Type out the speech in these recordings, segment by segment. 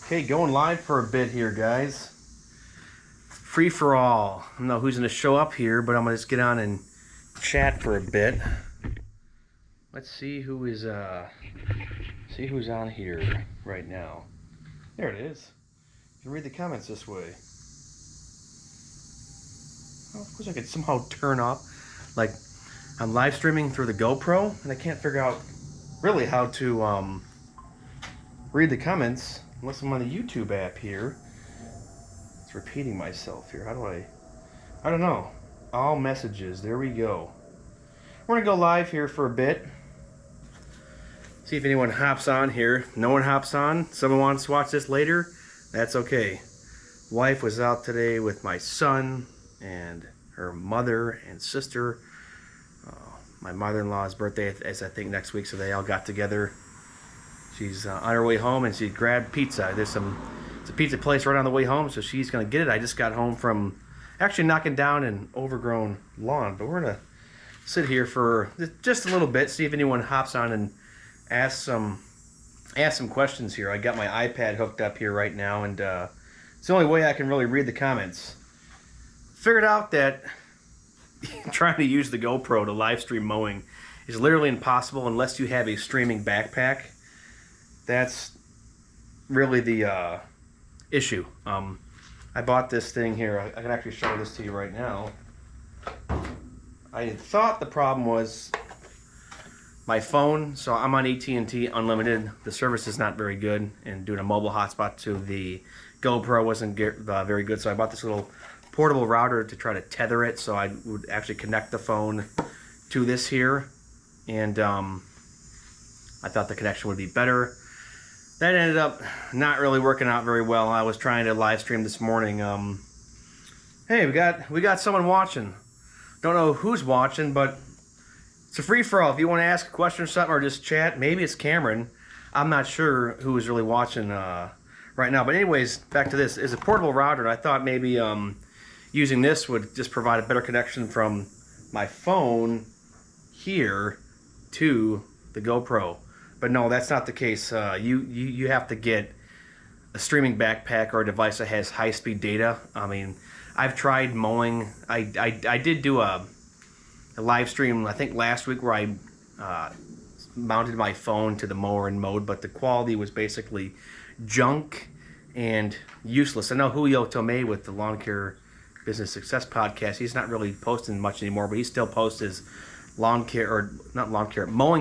Okay, going live for a bit here, guys. Free for all. I don't know who's going to show up here, but I'm going to just get on and chat for a bit. Let's see who is see who's on here right now. There it is. You can read the comments this way. Oh, of course I could somehow turn off, like I'm live streaming through the GoPro, and I can't figure out really how to read the comments unless I'm on the YouTube app here. It's repeating myself here. How do I don't know. All messages. There we go. We're going to go live here for a bit. See if anyone hops on here. No one hops on. Someone wants to watch this later. That's okay. Wife was out today with my son and her mother and sister. My mother-in-law's birthday is I think next week, so they all got together. She's on her way home and she grabbed pizza. It's a pizza place right on the way home, so she's gonna get it. I just got home from actually knocking down an overgrown lawn, but we're gonna sit here for just a little bit, see if anyone hops on and ask some questions here. I got my iPad hooked up here right now, and it's the only way I can really read the comments. Figured out that trying to use the GoPro to live stream mowing is literally impossible unless you have a streaming backpack. That's really the issue. I bought this thing here. I can actually show this to you right now. I thought the problem was my phone, so I'm on AT&T Unlimited. The service is not very good, and doing a mobile hotspot to the GoPro wasn't very good, so I bought this little portable router to try to tether it so I would actually connect the phone to this here, and I thought the connection would be better. That ended up not really working out very well. I was trying to live stream this morning. Hey, we got someone watching. Don't know who's watching, but it's a free-for-all. If you want to ask a question or something or just chat, maybe it's Cameron. I'm not sure who is really watching right now. But anyways, back to this. It's a portable router, and I thought maybe using this would just provide a better connection from my phone here to the GoPro. But no, that's not the case. You have to get a streaming backpack or a device that has high-speed data. I mean, I've tried mowing. I did do a live stream, I think last week, where I mounted my phone to the mower and mowed, but the quality was basically junk and useless. I know Julio Tomei with the Lawn Care Business Success Podcast, he's not really posting much anymore, but he still posts his mowing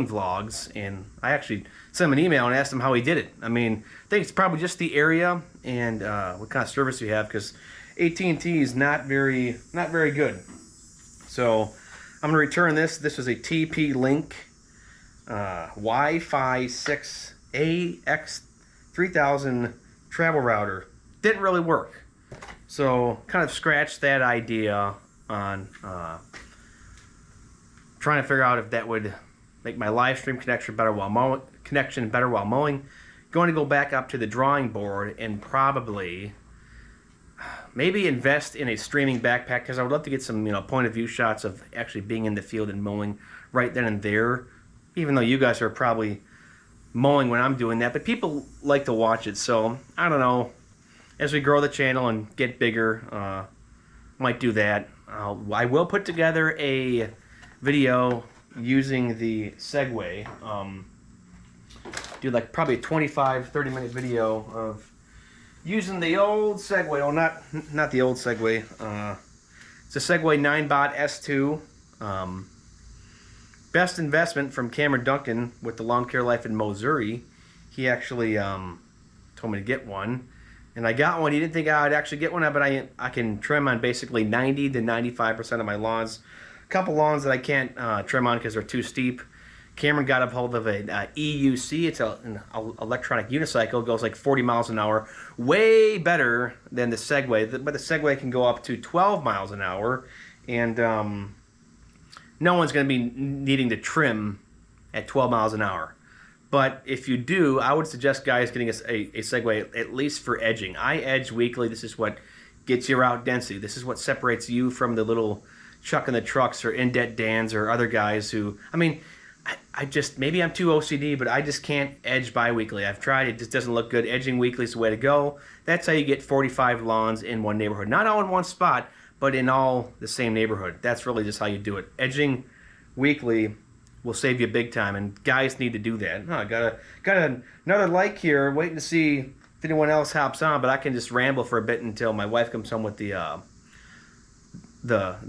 vlogs, and I actually sent him an email and asked him how he did it. I mean, I think it's probably just the area and what kind of service you have, because AT&T is not very good. So I'm gonna return this. This is a TP-Link Wi-Fi 6 AX3000 travel router. Didn't really work. So kind of scratched that idea on trying to figure out if that would make my live stream connection better while mowing. Going to go back up to the drawing board and probably maybe invest in a streaming backpack, because I would love to get some point of view shots of actually being in the field and mowing right then and there. Even though you guys are probably mowing when I'm doing that, but people like to watch it. So I don't know. As we grow the channel and get bigger, might do that. I will put together a video using the Segway. Do like probably a 25-30 minute video of using the old Segway. Oh, not the old Segway. It's a Segway 9Bot S2. Best investment from Cameron Duncan with the Lawn Care Life in Missouri. He actually told me to get one, and I got one. He didn't think I'd actually get one, but I can trim on basically 90 to 95% of my lawns. A couple lawns that I can't trim on because they're too steep. Cameron got a hold of an EUC. It's an electronic unicycle. It goes like 40 miles an hour. Way better than the Segway. But the Segway can go up to 12 miles an hour. And no one's going to be needing to trim at 12 miles an hour. But if you do, I would suggest guys getting a Segway at least for edging. I edge weekly. This is what gets your route density. This is what separates you from the little Chuck in the Trucks or In Debt Dans or other guys who, I mean, I just, maybe I'm too OCD, but I just can't edge bi-weekly. I've tried, it just doesn't look good. Edging weekly is the way to go. That's how you get 45 lawns in one neighborhood. Not all in one spot, but in all the same neighborhood. That's really just how you do it. Edging weekly will save you big time, and guys need to do that. Oh, got another like here, waiting to see if anyone else hops on, but I can just ramble for a bit until my wife comes home with the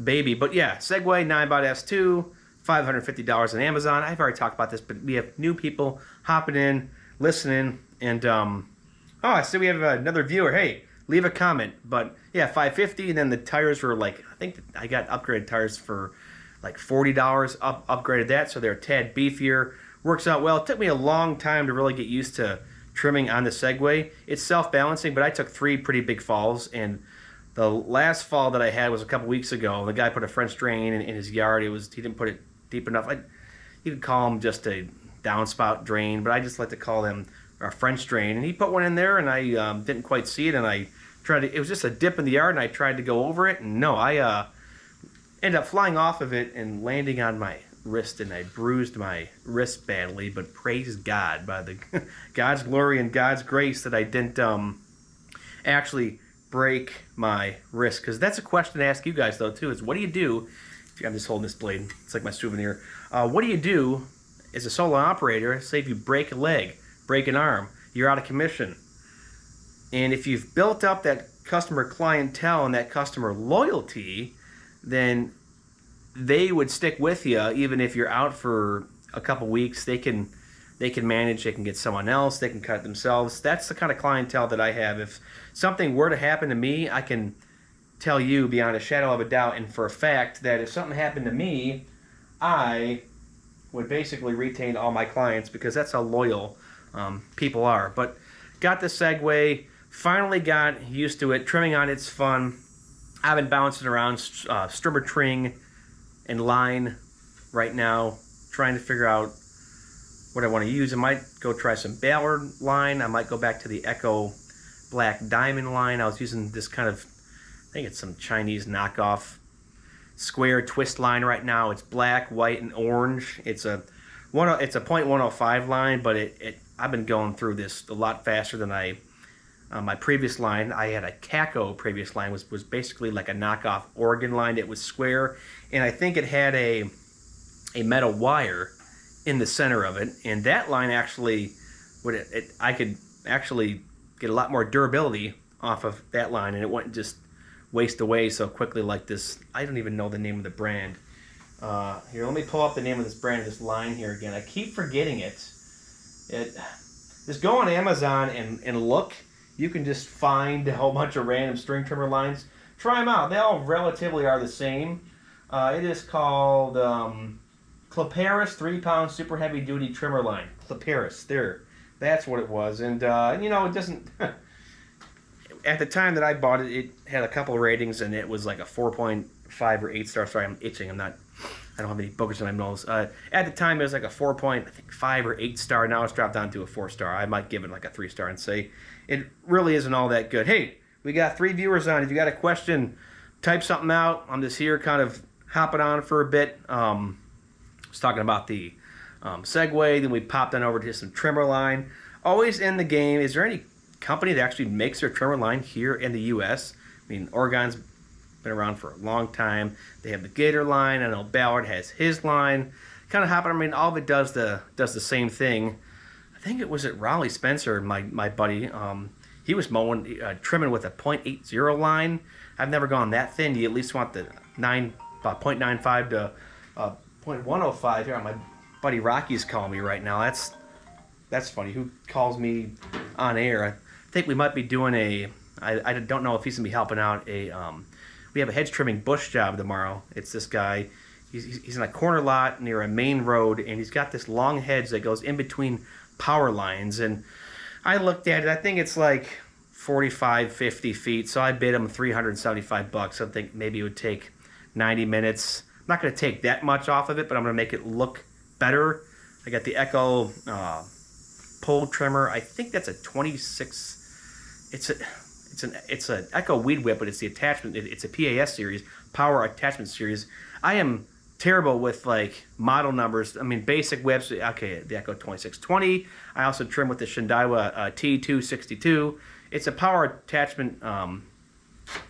baby. But yeah, Segway 9bot S2, $550 on Amazon. I've already talked about this, but we have new people hopping in, listening, and oh, I see we have another viewer. Hey, leave a comment. But yeah, $550, and then the tires were like, I think I got upgraded tires for like $40. Upgraded that, so they're a tad beefier. Works out well. It took me a long time to really get used to trimming on the Segway. It's self-balancing, but I took 3 pretty big falls, and the last fall that I had was a couple weeks ago. The guy put a French drain in his yard. He didn't put it deep enough. You could call them just a downspout drain, but I just like to call them a French drain. And he put one in there, and I didn't quite see it, and I tried to. It was just a dip in the yard, and I tried to go over it, and no, I ended up flying off of it and landing on my wrist, and I bruised my wrist badly. But praise God, by the God's glory and God's grace, that I didn't actually break my wrist. Because that's a question to ask you guys though too, is what do you do? I'm just holding this blade, it's like my souvenir. What do you do as a solo operator, say if you break a leg, break an arm, you're out of commission? And if you've built up that customer clientele and that customer loyalty, then they would stick with you even if you're out for a couple weeks. They can manage, they can get someone else, they can cut it themselves. That's the kind of clientele that I have. If something were to happen to me, I can tell you beyond a shadow of a doubt and for a fact that if something happened to me, I would basically retain all my clients, because that's how loyal people are. But got the Segway, finally got used to it. Trimming on it's fun. I've been bouncing around strimmer tring and line right now, trying to figure out what I want to use. I might go try some Ballard line. I might go back to the Echo Black Diamond line. I was using this kind of, I think it's some Chinese knockoff square twist line right now. It's black, white, and orange. It's a .105 line, but I've been going through this a lot faster than my previous line. I had a Caco previous line, was basically like a knockoff Oregon line. It was square, and I think it had a metal wire in the center of it, and that line actually I could actually get a lot more durability off of that line, and it wouldn't just waste away so quickly like this. I don't even know the name of the brand. Here, let me pull up the name of this brand, this line here again. I keep forgetting it. Just go on Amazon and look. You can just find a whole bunch of random string trimmer lines. Try them out. They all relatively are the same. It is called Cleparis 3-pound super heavy duty trimmer line. Cleparis, there. That's what it was. And you know, it doesn't. At the time that I bought it, it had a couple of ratings, and it was like a 4.5 or 8 star. Sorry, I'm itching. I don't have any boogers on my nose. At the time, it was like a 4.5 or 8 star. Now it's dropped down to a 4 star. I might give it like a 3 star and say it really isn't all that good. Hey, we got 3 viewers on. If you got a question, type something out. I'm just here kind of hopping on for a bit. I was talking about the Segway. Then we popped on over to some trimmer line. Always in the game. Is there any company that actually makes their trimmer line here in the U.S.? I mean, Oregon's been around for a long time. They have the Gator line. I know Ballard has his line. Kind of hopping. I mean, all of it does the same thing. I think it was at Raleigh Spencer, my buddy. He was mowing, trimming with a .80 line. I've never gone that thin. You at least want the about .95 to .105 here. My buddy Rocky's calling me right now. That's funny. Who calls me on air? I think we might be doing I don't know if he's gonna be helping out we have a hedge trimming bush job tomorrow. It's this guy. He's in a corner lot near a main road, and he's got this long hedge that goes in between power lines. And I looked at it. I think it's like 45, 50 feet. So I bid him $375. I think maybe it would take 90 minutes. I'm not going to take that much off of it, but I'm going to make it look better. I got the Echo pole trimmer. I think that's a 26. It's an Echo weed whip, but it's the attachment. It's a PAS series, power attachment series. I am terrible with like model numbers. I mean, basic whips. Okay, the Echo 2620. I also trim with the Shindawa T262. It's a power attachment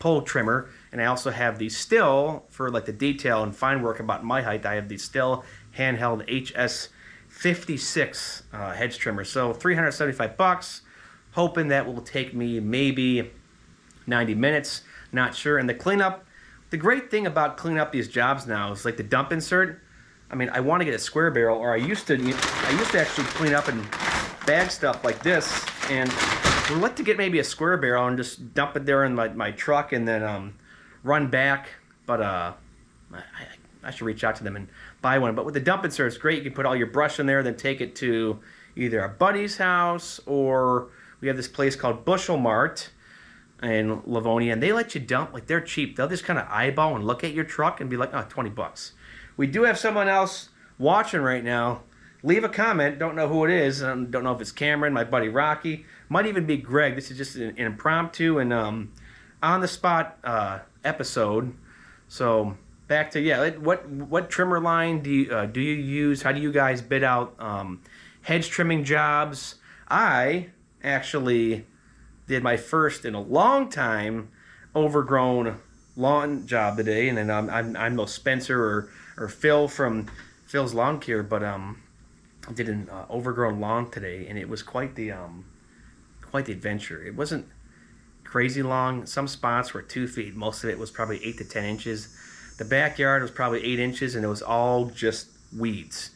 pole trimmer, and I also have the Still for like the detail and fine work about my height. I have the Still handheld HS56 hedge trimmer. So $375. Hoping that will take me maybe 90 minutes. Not sure. And the cleanup. The great thing about cleaning up these jobs now is like the dump insert. I mean, I want to get a square barrel, or I used to actually clean up and bag stuff like this, and we'd like to get maybe a square barrel and just dump it there in my truck and then run back. But I should reach out to them and buy one. But with the dump insert, it's great. You can put all your brush in there, then take it to either a buddy's house, or we have this place called Bushel Mart in Livonia, and they let you dump. Like, they're cheap. They'll just kind of eyeball and look at your truck and be like, oh, $20. We do have someone else watching right now. Leave a comment. Don't know who it is. Don't know if it's Cameron, my buddy Rocky. Might even be Greg. This is just an impromptu and on-the-spot episode. So back to, yeah, what trimmer line do you use? How do you guys bid out hedge trimming jobs? I actually did my first in a long time overgrown lawn job today, and then I'm no Spencer or Phil from Phil's Lawn Care, but I did an overgrown lawn today, and it was quite the adventure. It wasn't crazy long. Some spots were 2 feet. Most of it was probably 8 to 10 inches. The backyard was probably 8 inches, and it was all just weeds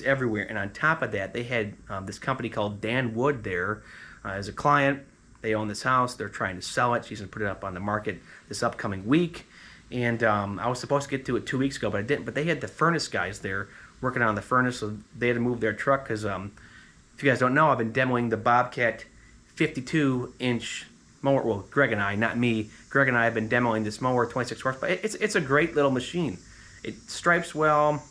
everywhere. And on top of that, they had this company called Dan Wood there as a client. They own this house. They're trying to sell it. She's going to put it up on the market this upcoming week. And I was supposed to get to it 2 weeks ago, but I didn't. But they had the furnace guys there working on the furnace, so they had to move their truck because, if you guys don't know, I've been demoing the Bobcat 52-inch mower. Well, Greg and I, not me. Greg and I have been demoing this mower, 26 horsepower. It's a great little machine. It stripes well,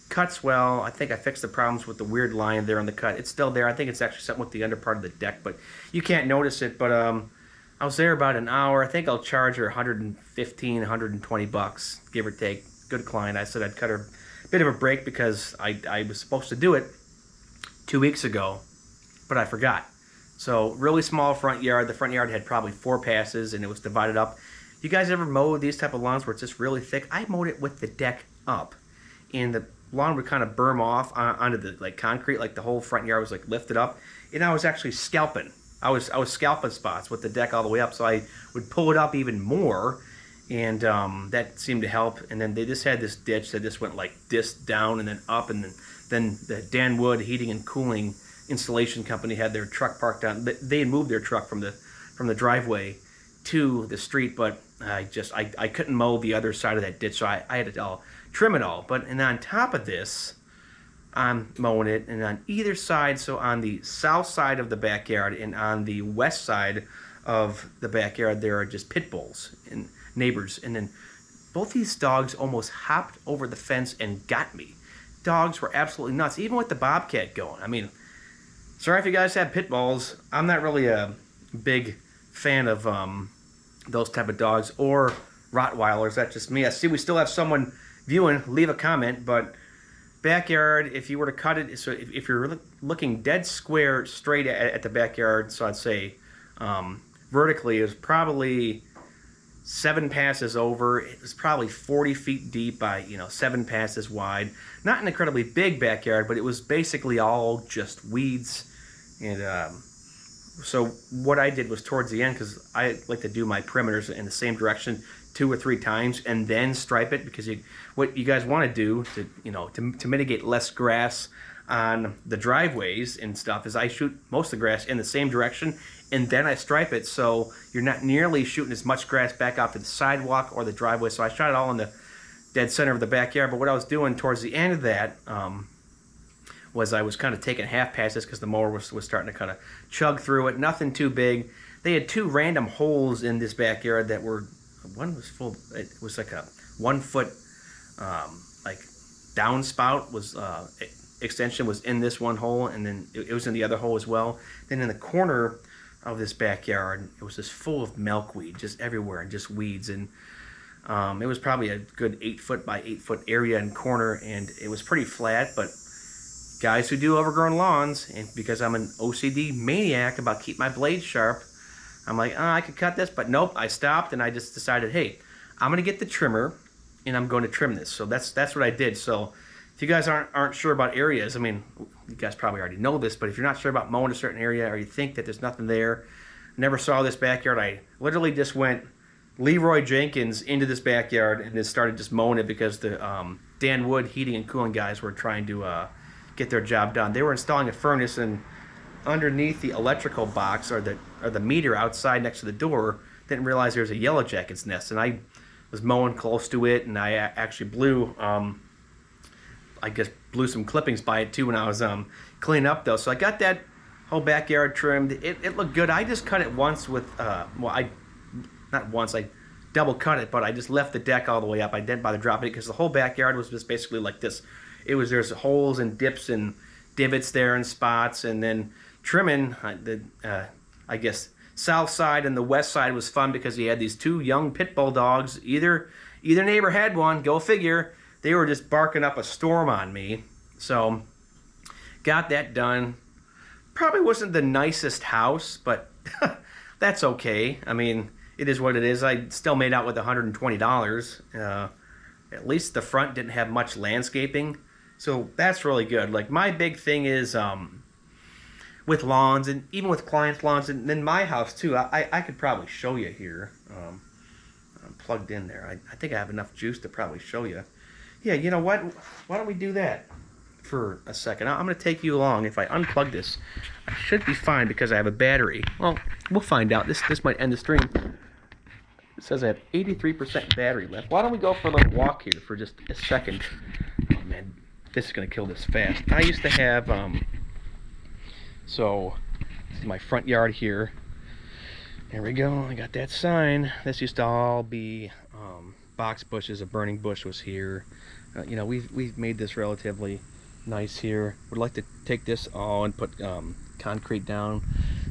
cuts well. I think I fixed the problems with the weird line there on the cut. It's still there. I think it's actually something with the under part of the deck, but you can't notice it. But I was there about an hour. I think I'll charge her $115, $120, give or take. Good client. I said I'd cut her a bit of a break because I was supposed to do it 2 weeks ago, but I forgot. So really small front yard. The front yard had probably 4 passes, and it was divided up. You guys ever mow these type of lawns where it's just really thick? I mowed it with the deck up, and the lawn would kind of berm off onto the like concrete, like the whole front yard was like lifted up, and I was actually scalping. I was scalping spots with the deck all the way up, so I would pull it up even more, and that seemed to help. And then they just had this ditch that just went like this down and then up, and then the Dan Wood Heating and Cooling installation company had their truck parked down. They had moved their truck from the driveway to the street, but I couldn't mow the other side of that ditch, so I had to all trim it all. And on top of this, I'm mowing it, and on either side, so on the south side of the backyard and on the west side of the backyard, there are just pit bulls and neighbors. And then both these dogs almost hopped over the fence and got me. Dogs were absolutely nuts, even with the Bobcat going. I mean, sorry if you guys have pit bulls. I'm not really a big fan of those type of dogs or Rottweilers. That's just me. I see we still have someone viewing. Leave a comment. But backyard, if you were to cut it, so if you're looking dead square straight at the backyard, so I'd say vertically, it was probably 7 passes over. It was probably 40 feet deep by 7 passes wide. Not an incredibly big backyard, but it was basically all just weeds. And so what I did was towards the end, because I like to do my perimeters in the same direction 2 or 3 times and then stripe it, because what you guys want to do to mitigate less grass on the driveways and stuff is I shoot most of the grass in the same direction and then I stripe it, so you're not nearly shooting as much grass back out to the sidewalk or the driveway. So I shot it all in the dead center of the backyard. But what I was doing towards the end of that was I was kind of taking half passes because the mower was starting to kind of chug through it. Nothing too big. They had 2 random holes in this backyard that were, one was full, it was like a 1 foot like downspout was extension was in this one hole, and then it was in the other hole as well. Then in the corner of this backyard, it was just full of milkweed just everywhere and just weeds. And It was probably a good 8 foot by 8 foot area and corner, and it was pretty flat. But guys who do overgrown lawns, and because I'm an OCD maniac about keep my blades sharp, I'm like, oh, I could cut this, but nope. I stopped and I just decided, hey, I'm gonna get the trimmer and I'm going to trim this. So that's what I did. So if you guys aren't sure about areas, I mean, you guys probably already know this, but if you're not sure about mowing a certain area, or you think that there's nothing there, never saw this backyard, I literally just went Leroy Jenkins into this backyard and just started just mowing it because the Dan Wood heating and cooling guys were trying to get their job done. They were installing a furnace, and underneath the electrical box or the meter outside next to the door, didn't realize there was a yellow jacket's nest, and I was mowing close to it, and I actually blew some clippings by it too when I was cleaning up though. So I got that whole backyard trimmed. It looked good. I just cut it once with not once, I double cut it, but I just left the deck all the way up. I didn't bother dropping it because the whole backyard was just basically like this. There's holes and dips and divots there and spots, and then trimming I guess south side and the west side was fun because he had these 2 young pit bull dogs. Either neighbor had one, go figure. They were just barking up a storm on me. So got that done. Probably wasn't the nicest house, but that's okay. I mean, it is what it is. I still made out with $120. At least the front didn't have much landscaping, so that's really good. Like, my big thing is with lawns, and even with clients' lawns, and then my house too. I could probably show you here. I'm plugged in there. I think I have enough juice to probably show you. Yeah, you know what? Why don't we do that for a second? I'm going to take you along. If I unplug this, I should be fine because I have a battery. Well, we'll find out. This might end the stream. It says I have 83% battery left. Why don't we go for a little walk here for just a second? Oh man, this is going to kill this fast. I used to have, so this is my front yard here. There we go. I got that sign. This used to all be box bushes. A burning bush was here. You know, we've made this relatively nice here. Would like to take this all and put concrete down.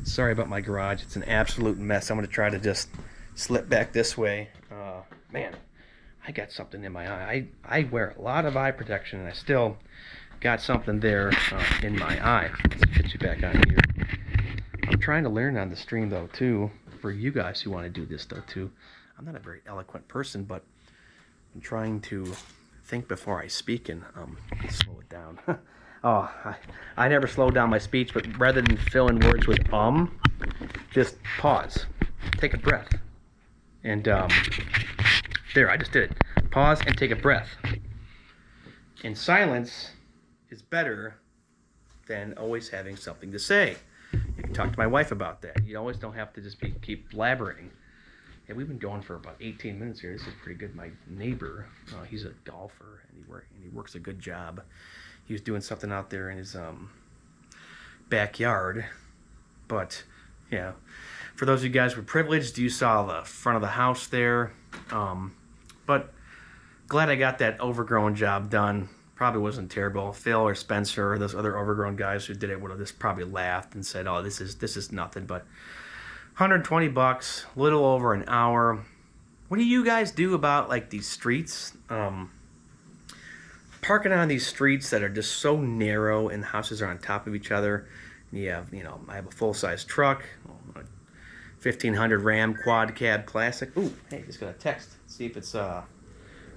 Sorry about my garage. It's an absolute mess. I'm going to try to just slip back this way. Man, I got something in my eye. I wear a lot of eye protection, and I still got something there in my eye. Let's get you back on here. I'm trying to learn on the stream though too, for you guys who want to do this though too. I'm not a very eloquent person, but I'm trying to think before I speak and slow it down. Oh, I never slow down my speech, but rather than fill in words with just pause, take a breath, and there, I just did it. Pause and take a breath. And silence is better than always having something to say. You can talk to my wife about that. You always don't have to just keep blabbering. Yeah, we've been going for about 18 minutes here. This is pretty good. My neighbor, he's a golfer, and he works a good job. He was doing something out there in his backyard. But, yeah, for those of you guys who were privileged, you saw the front of the house there. But glad I got that overgrown job done. Probably wasn't terrible. Phil or Spencer or those other overgrown guys who did it would have just probably laughed and said, "Oh, this is nothing." But $120, a little over an hour. What do you guys do about like these streets? Parking on these streets that are just so narrow and the houses are on top of each other. And you have, I have a full-size truck, a 1500 Ram quad cab classic. Ooh, hey, just got a text. See if it's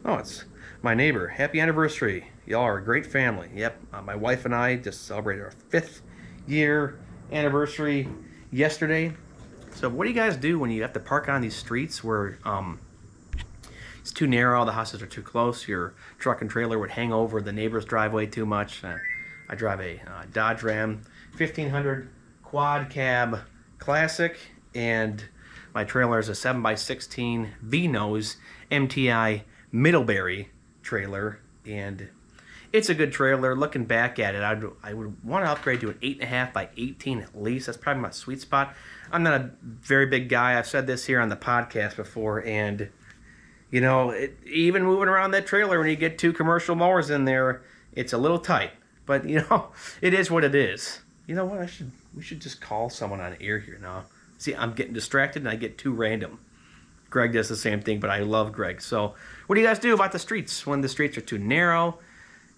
it's my neighbor. Happy anniversary. Y'all are a great family. Yep, my wife and I just celebrated our 5th year anniversary yesterday. So what do you guys do when you have to park on these streets where it's too narrow, the houses are too close, your truck and trailer would hang over the neighbor's driveway too much? I drive a Dodge Ram 1500 quad cab classic, and my trailer is a 7x16 V-nose MTI Middlebury trailer, and it's a good trailer. Looking back at it, I would want to upgrade to an 8.5x18 at least. That's probably my sweet spot. I'm not a very big guy. I've said this here on the podcast before, and even moving around that trailer when you get 2 commercial mowers in there, it's a little tight. But it is what it is. You know what? We should just call someone on air here now. See, I'm getting distracted and I get too random. Greg does the same thing, but I love Greg. So what do you guys do about the streets when the streets are too narrow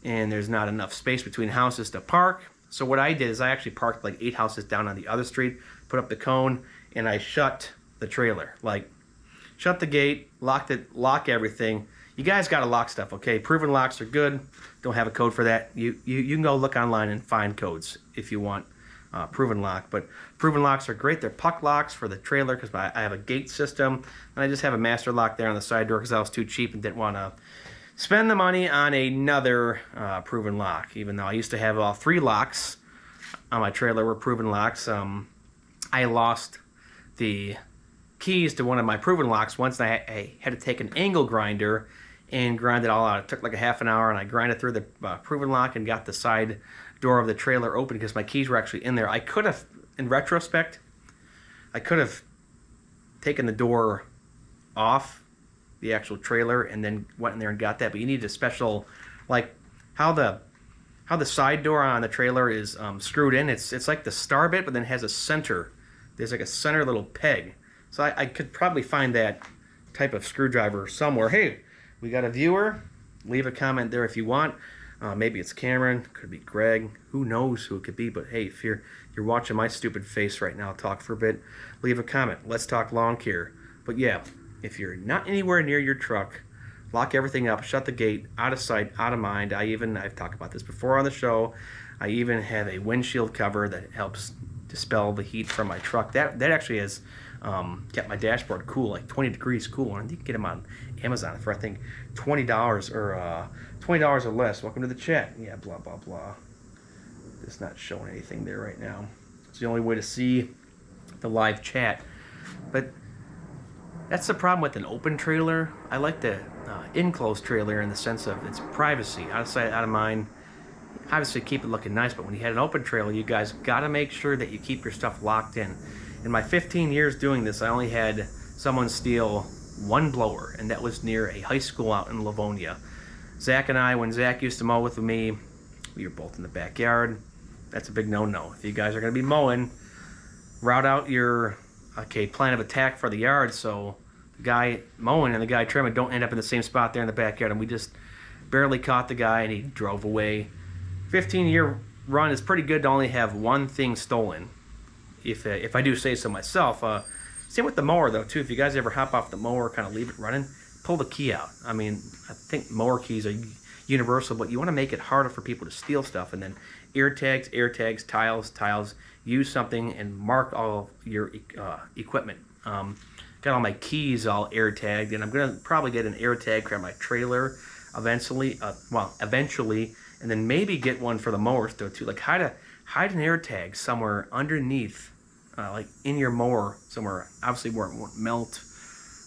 and there's not enough space between houses to park? So what I did is I actually parked like 8 houses down on the other street, put up the cone, and I shut the trailer. Like, shut the gate, lock everything. You guys got to lock stuff, okay? Proven locks are good. Don't have a code for that. You can go look online and find codes if you want proven lock. But proven locks are great. They're puck locks for the trailer because I have a gate system. And I just have a master lock there on the side door because I was too cheap and didn't want to spend the money on another proven lock. Even though I used to have all 3 locks on my trailer were proven locks. I lost the keys to one of my proven locks once, and I had to take an angle grinder and grind it all out. It took like a half an hour, and I grinded through the proven lock and got the side door of the trailer open because my keys were actually in there. I could have, in retrospect, I could have taken the door off the actual trailer and then went in there and got that, but you need a special, like how the side door on the trailer is screwed in. It's like the star bit, but then it has a center. There's like a center little peg. So I could probably find that type of screwdriver somewhere. Hey, we got a viewer. Leave a comment there if you want. Maybe it's Cameron, could be Greg. Who knows who it could be? But hey, if you're watching my stupid face right now, talk for a bit. Leave a comment. Let's talk lawn care. But yeah, if you're not anywhere near your truck, lock everything up, shut the gate, out of sight, out of mind. I've talked about this before on the show. I even have a windshield cover that helps dispel the heat from my truck. That actually has kept my dashboard cool, like 20 degrees cool. And you can get them on Amazon for I think $20 or $20 or less. Welcome to the chat. Yeah, blah blah blah. It's not showing anything there right now. It's the only way to see the live chat. But that's the problem with an open trailer. I like the enclosed trailer in the sense of its privacy, out of sight, out of mind. Obviously keep it looking nice, but when you had an open trailer, you guys got to make sure that you keep your stuff locked in. In my 15 years doing this, I only had someone steal 1 blower, and that was near a high school out in Livonia. Zach and I, when Zach used to mow with me, we were both in the backyard. That's a big no-no. If you guys are going to be mowing, route out your plan of attack for the yard so the guy mowing and the guy trimming don't end up in the same spot there in the backyard. And we just barely caught the guy, and he drove away. 15-year run is pretty good to only have 1 thing stolen, if I do say so myself. Same with the mower though too. If you guys ever hop off the mower, kind of leave it running, pull the key out. I mean, I think mower keys are universal, but you want to make it harder for people to steal stuff. And then air tags, tiles. Use something and mark all of your equipment. Got all my keys all air tagged, and I'm gonna probably get an air tag for my trailer eventually. And then maybe get one for the mowers though too. Like hide an air tag somewhere underneath, like in your mower somewhere, obviously where it won't melt.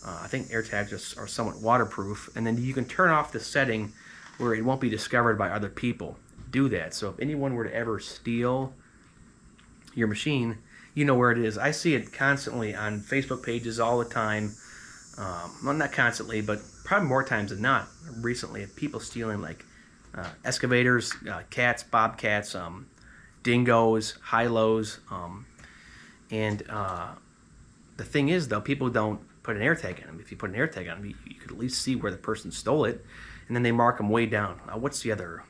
I think air tags are somewhat waterproof, and then you can turn off the setting where it won't be discovered by other people. Do that. So if anyone were to ever steal your machine, you know where it is. I see it constantly on Facebook pages all the time. Well, not constantly, but probably more times than not recently, of people stealing like excavators, cats, bobcats, dingoes, high-lows. And the thing is, though, people don't put an air tag on them. If you put an air tag on them, you could at least see where the person stole it, and then they mark them way down. What's the other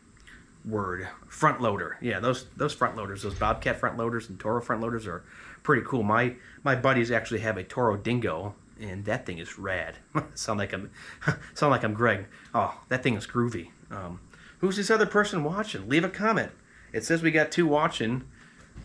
word? Front loader. Yeah, those front loaders, those Bobcat front loaders and Toro front loaders are pretty cool. My buddies actually have a Toro Dingo, and that thing is rad. sound like I'm Greg. Oh, that thing is groovy. Who's this other person watching? Leave a comment. It says we got 2 watching.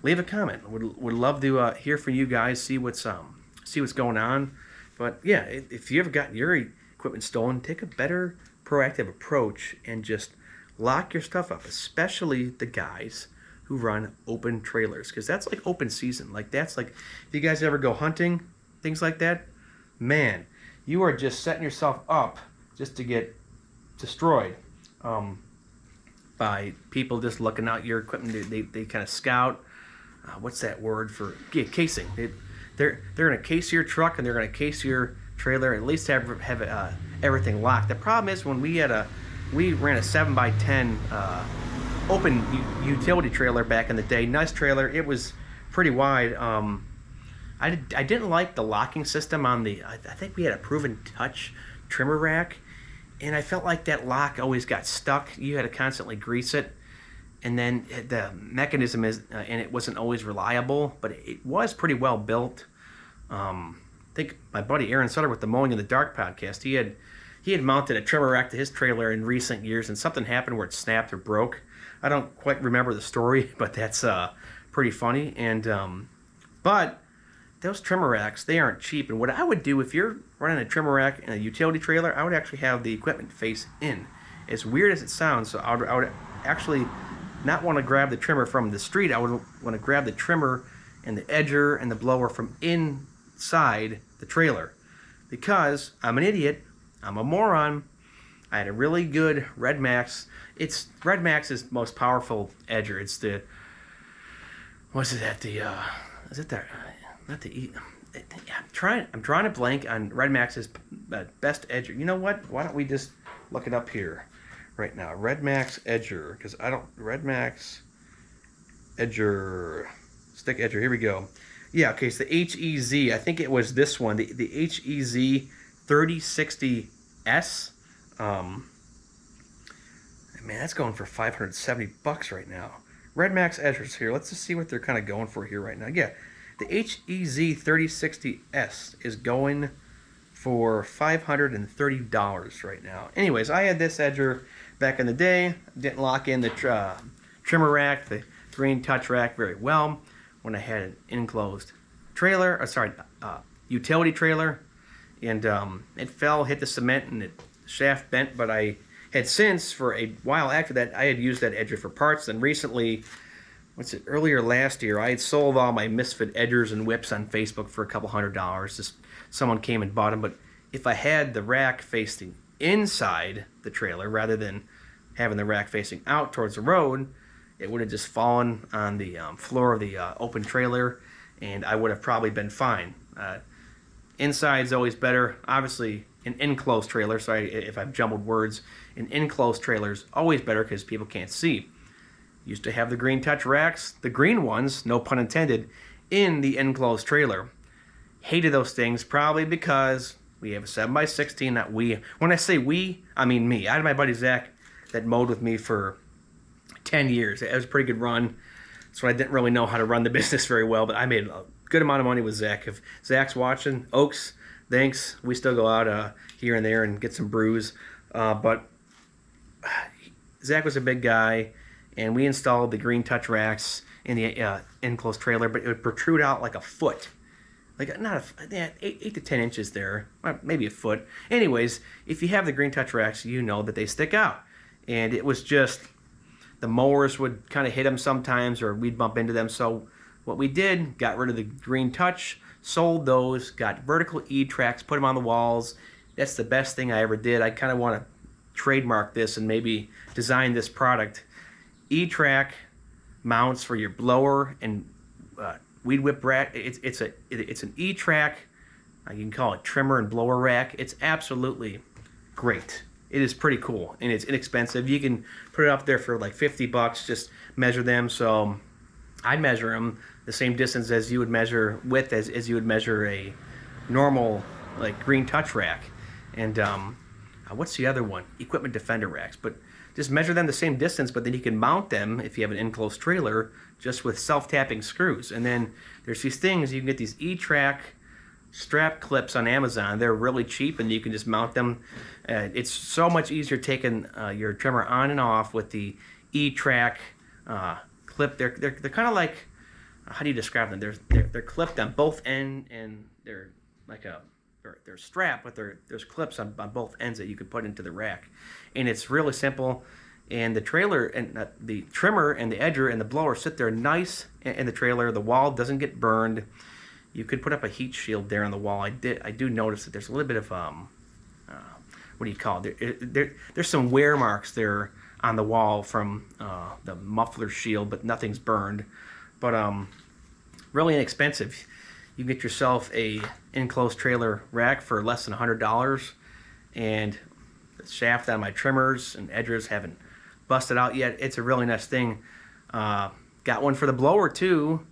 Leave a comment. Would love to hear from you guys. See what's going on. But yeah, if you ever got your equipment stolen, take a better proactive approach and just lock your stuff up, especially the guys who run open trailers, because that's like open season. Like that's like, if you guys ever go hunting, things like that, man, you are just setting yourself up just to get destroyed by people just looking out your equipment. They kind of scout. What's that word for? Yeah, casing. They're going to case your truck, and they're going to case your trailer, at least have everything locked. The problem is when we ran a 7x10 open utility trailer back in the day. Nice trailer. It was pretty wide. I didn't like the locking system on the. I think we had a Proven Touch trimmer rack, and I felt like that lock always got stuck. You had to constantly grease it, and then the mechanism and it wasn't always reliable, but it was pretty well built. I think my buddy Aaron Sutter with the Mowing in the Dark podcast, he had mounted a trimmer rack to his trailer in recent years, and something happened where it snapped or broke. I don't quite remember the story, but that's pretty funny. And but those trimmer racks, they aren't cheap. And what I would do if you're running a trimmer rack in a utility trailer, I would actually have the equipment face in. As weird as it sounds, so I would actually not want to grab the trimmer from the street. I would want to grab the trimmer and the edger and the blower from inside the trailer. Because I'm an idiot, I'm a moron. I had a really good Red Max. It's Red Max's most powerful edger. It's the, what's it at the, is it the, not the E. I'm drawing a blank on Red Max's best edger. You know what? Why don't we just look it up here right now? Red Max edger, because Red Max edger, stick edger. Here we go. Yeah, okay. It's the HEZ. I think it was this one, the HEZ 3060S. Man, that's going for $570 right now. Red Max edgers here. Let's just see what they're kind of going for here right now. Yeah. The HEZ 3060S is going for $530 right now. Anyways, I had this edger back in the day. Didn't lock in the trimmer rack, the Green Touch rack very well when I had an enclosed trailer, utility trailer. And it fell, hit the cement, and the shaft bent. But I had since, for a while after that, I had used that edger for parts. And recently, earlier last year, I had sold all my Misfit edgers and whips on Facebook for a couple $100. Just someone came and bought them. But if I had the rack facing inside the trailer rather than having the rack facing out towards the road, it would have just fallen on the floor of the open trailer, and I would have probably been fine. Inside's always better. Obviously, an enclosed trailer, sorry if I've jumbled words, an enclosed trailer's always better because people can't see. Used to have the Green Touch racks, the green ones, no pun intended, in the enclosed trailer. Hated those things probably because we have a 7x16, not we. When I say we, I mean me. I had my buddy Zach that mowed with me for 10 years. It was a pretty good run. So I didn't really know how to run the business very well, but I made a good amount of money with Zach. If Zach's watching, Oaks, thanks. We still go out here and there and get some brews. But Zach was a big guy, and we installed the Green Touch racks in the enclosed trailer, but it would protrude out like a foot. Like, not a, 8 to 10 inches there, maybe a foot. Anyways, if you have the Green Touch racks, you know that they stick out. And it was just, the mowers would kind of hit them sometimes, or we'd bump into them. So what we did, got rid of the Green Touch, sold those, got vertical E-tracks, put them on the walls. That's the best thing I ever did. I kind of want to trademark this and maybe design this product. E-track mounts for your blower and weed whip rack. It's an E-track. You can call it trimmer and blower rack. It's absolutely great. It is pretty cool, and it's inexpensive. You can put it up there for like $50. Just measure them. So I measure them the same distance as you would measure width as you would measure a normal like Green Touch rack. And what's the other one? Equipment Defender racks. But just measure them the same distance, but then you can mount them if you have an enclosed trailer just with self-tapping screws. And then there's these things, you can get these E-track strap clips on Amazon. They're really cheap, and you can just mount them. It's so much easier taking your trimmer on and off with the E-track clip. They're kind of like, how do you describe them? They're clipped on both ends, and they're like they're strapped, but there's clips on both ends that you can put into the rack, and it's really simple. And the trailer and the trimmer and the edger and the blower sit there nice in the trailer. The wall doesn't get burned. You could put up a heat shield there on the wall. I do notice that there's a little bit of what do you call it? There's some wear marks there on the wall from the muffler shield, but nothing's burned. But really inexpensive. You can get yourself a enclosed trailer rack for less than $100, and the shaft on my trimmers and edgers haven't busted out yet. It's a really nice thing. Got one for the blower too.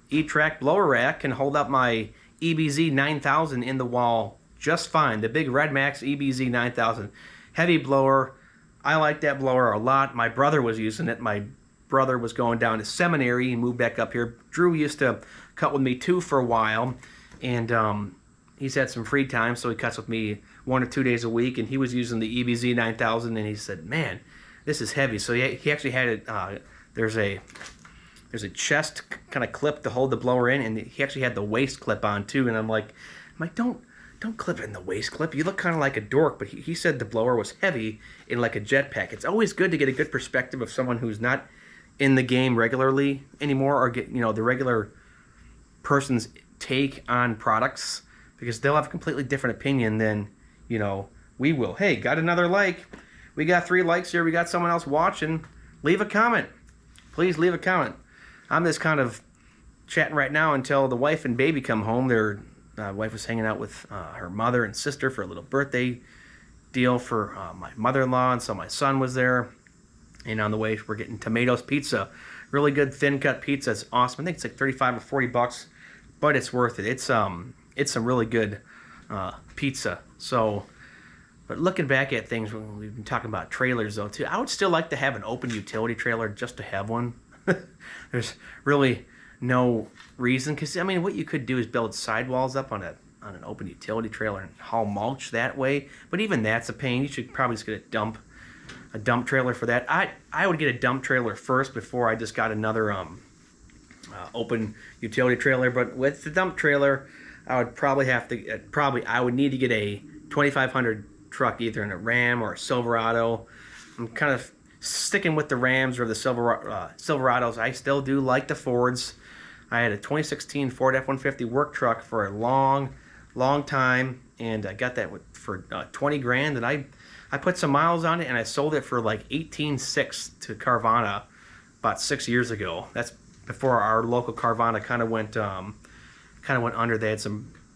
E-Track blower rack can hold up my EBZ 9000 in the wall just fine. The big Redmax EBZ 9000. Heavy blower. I like that blower a lot. My brother was using it. My brother was going down to seminary and moved back up here. Drew used to cut with me too for a while, and he's had some free time, so he cuts with me 1 or 2 days a week, and he was using the EBZ 9000, and he said, man, this is heavy. So he actually had it, there's a chest kind of clip to hold the blower in, and he actually had the waist clip on too, and I'm like, don't clip it in the waist clip. You look kind of like a dork, but he said the blower was heavy in like a jetpack. It's always good to get a good perspective of someone who's not in the game regularly anymore, or get, the regular person's take on products, because they'll have a completely different opinion than, we will. Hey, got another like. We got 3 likes here. We got someone else watching. Leave a comment. Please leave a comment. I'm just kind of chatting right now until the wife and baby come home. Their wife was hanging out with her mother and sister for a little birthday deal for my mother-in-law, and so my son was there. And on the way, we're getting Tomatoes Pizza. Really good thin cut pizza. It's awesome. I think it's like 35 or 40 bucks, but it's worth it. It's some really good pizza. So, but looking back at things, we've been talking about trailers though too. I would still like to have an open utility trailer just to have one. There's really no reason, because what you could do is build sidewalls up on an open utility trailer and haul mulch that way. But even that's a pain. You should probably just get a dump trailer for that. I would get a dump trailer first before I just got another open utility trailer. But with the dump trailer, I would probably have to I would need to get a 2500 truck, either in a Ram or a Silverado. I'm kind of sticking with the Rams or the Silverados. I still do like the Fords. I had a 2016 Ford F-150 work truck for a long time, and I got that for 20 grand, and I put some miles on it, and I sold it for like 18.6 to Carvana about 6 years ago. That's before our local Carvana kind of went under. They had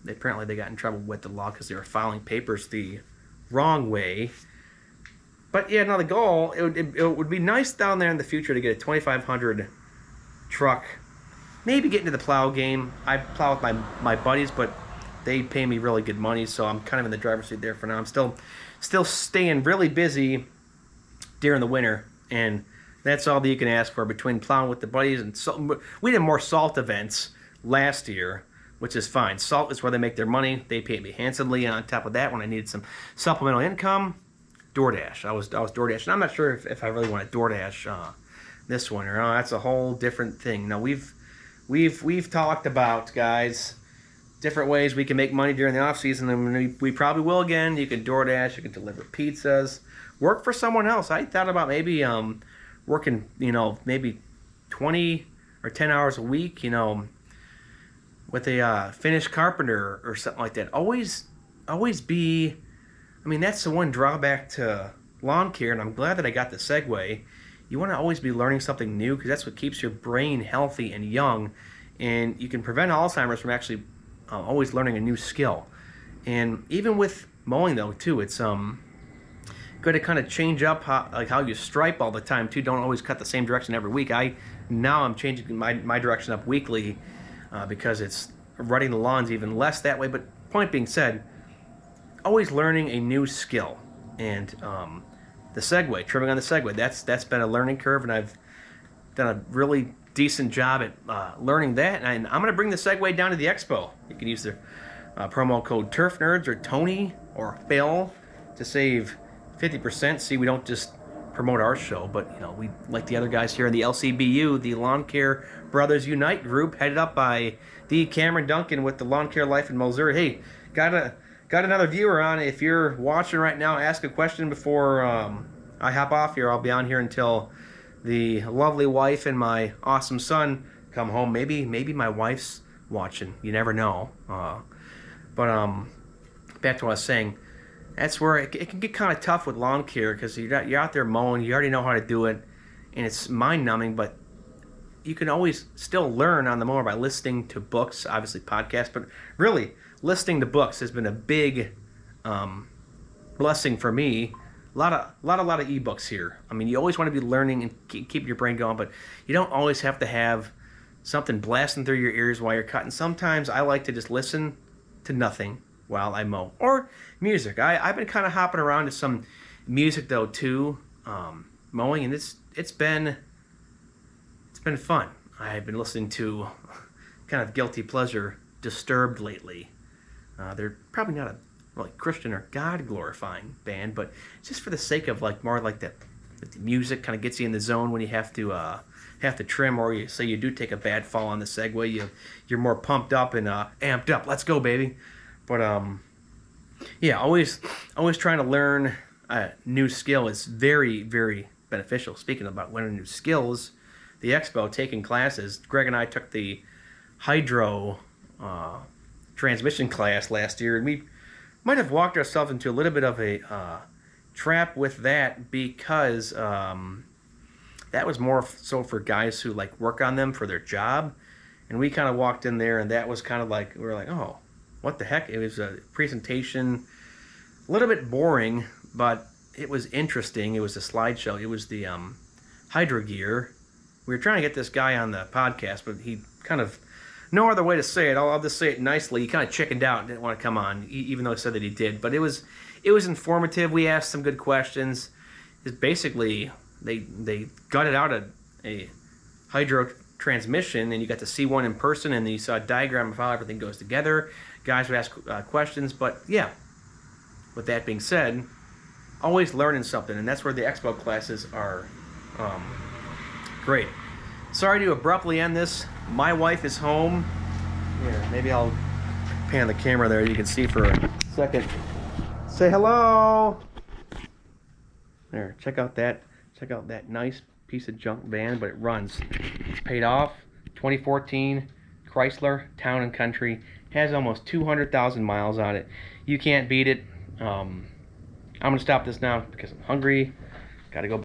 apparently they got in trouble with the law because they were filing papers the wrong way. But yeah, now the goal, it would be nice down there in the future to get a 2500 truck. Maybe get into the plow game. I plow with my buddies, but they pay me really good money, so I'm kind of in the driver's seat there for now. I'm still staying really busy during the winter, and that's all that you can ask for between plowing with the buddies. And we did more salt events last year, which is fine. Salt is where they make their money. They pay me handsomely. And on top of that, when I needed some supplemental income, DoorDash. I was DoorDash, and I'm not sure if I really want to DoorDash this winter. Oh, that's a whole different thing. Now we've talked about, guys, different ways we can make money during the off season, and we probably will again. You can DoorDash, you can deliver pizzas, work for someone else. I thought about maybe working, maybe 20 or 10 hours a week, with a finished carpenter or something like that. Always be. That's the one drawback to lawn care, and I'm glad that I got the segue. You want to always be learning something new, because that's what keeps your brain healthy and young, and you can prevent Alzheimer's from actually always learning a new skill. And even with mowing though too, it's good to kind of change up how you stripe all the time too. Don't always cut the same direction every week. I'm changing my direction up weekly because it's rutting the lawns even less that way. But point being said, always learning a new skill. And the Segway, trimming on the Segway, that's been a learning curve, and I've done a really decent job at learning that. And I'm going to bring the Segway down to the expo. You can use the promo code Turf Nerds or Tony or Phil to save 50%. See, we don't just promote our show, but we, like the other guys here in the LCBU, the Lawn Care Brothers Unite group, headed up by the Cameron Duncan with the Lawn Care Life in Missouri. Hey, got another viewer on. If you're watching right now, ask a question before I hop off here. I'll be on here until the lovely wife and my awesome son come home. Maybe my wife's watching. You never know. But back to what I was saying. That's where it can get kind of tough with lawn care, because you're out there mowing. You already know how to do it, and it's mind-numbing. But you can always still learn on the mower by listening to books, obviously podcasts. But really, listening to books has been a big blessing for me. A lot of ebooks here. You always want to be learning and keep your brain going, but you don't always have to have something blasting through your ears while you're cutting. Sometimes I like to just listen to nothing while I mow, or music. I've been kind of hopping around to some music though too, mowing, and it's been fun. I've been listening to kind of guilty pleasure Disturbed lately. They're probably not a really Christian or God glorifying band, but just for the sake of like more like that, the music kind of gets you in the zone when you have to trim, or you say you do take a bad fall on the Segway, you're more pumped up and amped up. Let's go, baby! But yeah, always trying to learn a new skill is very, very beneficial. Speaking about learning new skills, the Expo, taking classes. Greg and I took the hydro transmission class last year, and we might have walked ourselves into a little bit of a trap with that, because that was more so for guys who like work on them for their job, and we kind of walked in there, and that was kind of like, we were like, oh, what the heck? It was a presentation, a little bit boring, but it was interesting. It was a slideshow. It was the hydro gear. We were trying to get this guy on the podcast, but he kind of, no other way to say it, I'll just say it nicely, he kind of chickened out and didn't want to come on, even though he said that he did. But it was informative. We asked some good questions. It's basically, they gutted out a hydro transmission, and you got to see one in person, and you saw a diagram of how everything goes together. Guys would ask questions, but yeah, with that being said, always learning something, and that's where the Expo classes are great. Sorry to abruptly end this. My wife is home. Here, maybe I'll pan the camera there. You can see for a second. Say hello. There, check out that nice piece of junk van, but it runs. It's paid off. 2014 Chrysler Town & Country. Has almost 200,000 miles on it. You can't beat it. I'm gonna stop this now because I'm hungry. Gotta go